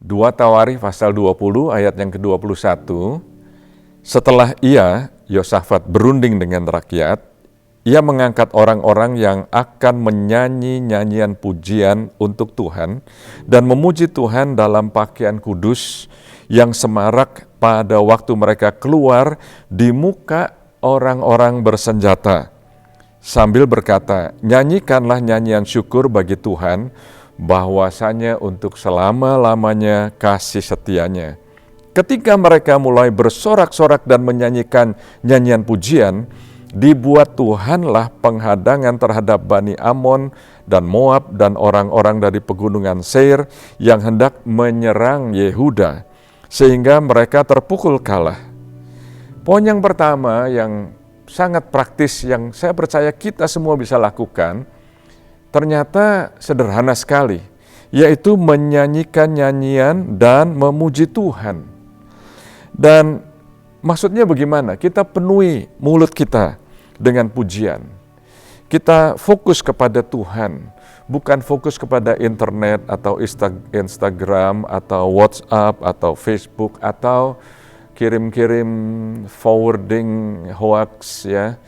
2 Tawarikh pasal 20 ayat yang ke-21, setelah Yosafat berunding dengan rakyat, ia mengangkat orang-orang yang akan menyanyi nyanyian pujian untuk Tuhan dan memuji Tuhan dalam pakaian kudus yang semarak pada waktu mereka keluar di muka orang-orang bersenjata. Sambil berkata, nyanyikanlah nyanyian syukur bagi Tuhan, bahwasanya untuk selama-lamanya kasih setianya. Ketika mereka mulai bersorak-sorak dan menyanyikan nyanyian pujian, dibuat Tuhanlah penghadangan terhadap Bani Amon dan Moab dan orang-orang dari pegunungan Seir yang hendak menyerang Yehuda, sehingga mereka terpukul kalah. Poin yang pertama yang sangat praktis yang saya percaya kita semua bisa lakukan, ternyata sederhana sekali, yaitu menyanyikan nyanyian dan memuji Tuhan. Dan maksudnya bagaimana? Kita penuhi mulut kita dengan pujian. Kita fokus kepada Tuhan, bukan fokus kepada internet atau Instagram atau WhatsApp atau Facebook atau kirim-kirim forwarding hoax ya.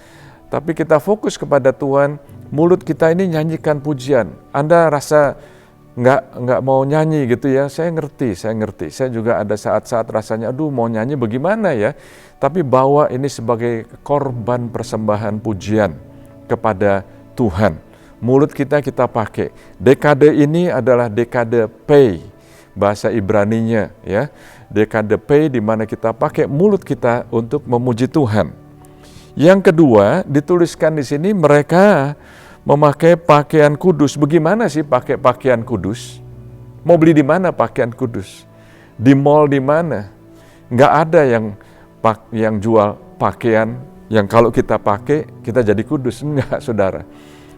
Tapi kita fokus kepada Tuhan. Mulut kita ini nyanyikan pujian. Anda rasa nggak mau nyanyi gitu ya? Saya ngerti. Saya juga ada saat-saat rasanya, aduh mau nyanyi bagaimana ya? Tapi bawa ini sebagai korban persembahan pujian kepada Tuhan. Mulut kita pakai. Dekade ini adalah dekade pay, bahasa Ibraninya ya. Dekade pay di mana kita pakai mulut kita untuk memuji Tuhan. Yang kedua, dituliskan di sini mereka memakai pakaian kudus. Bagaimana sih pakai pakaian kudus? Mau beli di mana pakaian kudus? Di mall di mana? Nggak ada yang jual pakaian yang kalau kita pakai kita jadi kudus. Enggak, saudara.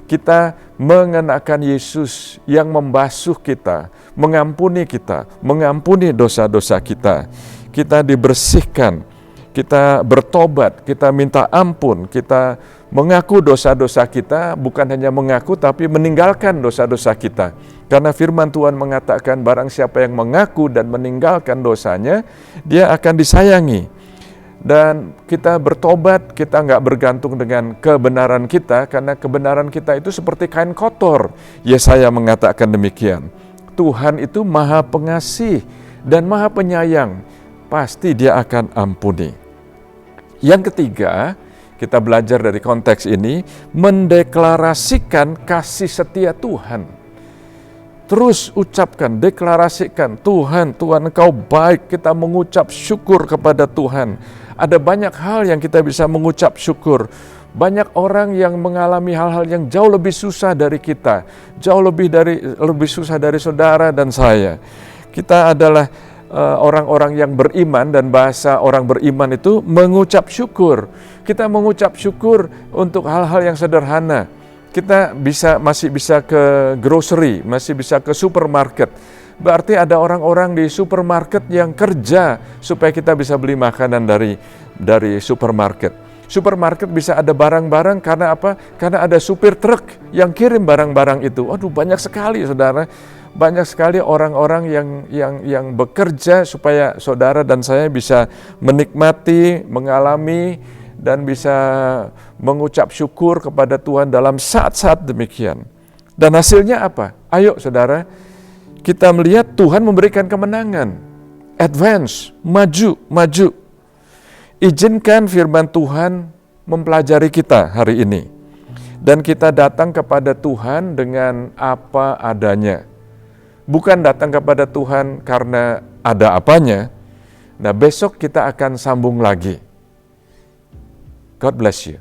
Kita mengenakan Yesus yang membasuh kita, mengampuni dosa-dosa kita. Kita dibersihkan. Kita bertobat, kita minta ampun, kita mengaku dosa-dosa kita, bukan hanya mengaku tapi meninggalkan dosa-dosa kita. Karena firman Tuhan mengatakan barang siapa yang mengaku dan meninggalkan dosanya, dia akan disayangi. Dan kita bertobat, kita nggak bergantung dengan kebenaran kita, karena kebenaran kita itu seperti kain kotor. Yesaya mengatakan demikian. Tuhan itu maha pengasih dan maha penyayang, pasti dia akan ampuni. Yang ketiga, kita belajar dari konteks ini, mendeklarasikan kasih setia Tuhan. Terus ucapkan, deklarasikan, Tuhan Engkau baik, kita mengucap syukur kepada Tuhan. Ada banyak hal yang kita bisa mengucap syukur. Banyak orang yang mengalami hal-hal yang jauh lebih susah dari kita, jauh lebih susah dari saudara dan saya. Kita adalah orang-orang yang beriman, dan bahasa orang beriman itu mengucap syukur. Kita mengucap syukur untuk hal-hal yang sederhana. Kita masih bisa ke grocery, masih bisa ke supermarket. Berarti ada orang-orang di supermarket yang kerja supaya kita bisa beli makanan dari supermarket. Supermarket bisa ada barang-barang karena apa? Karena ada supir truk yang kirim barang-barang itu. Aduh, banyak sekali saudara. Banyak sekali orang-orang yang bekerja supaya saudara dan saya bisa menikmati, mengalami, dan bisa mengucap syukur kepada Tuhan dalam saat-saat demikian. Dan hasilnya apa? Ayo saudara, kita melihat Tuhan memberikan kemenangan. Advance, maju. Izinkan firman Tuhan mempelajari kita hari ini. Dan kita datang kepada Tuhan dengan apa adanya. Bukan datang kepada Tuhan karena ada apanya. Nah, besok kita akan sambung lagi. God bless you.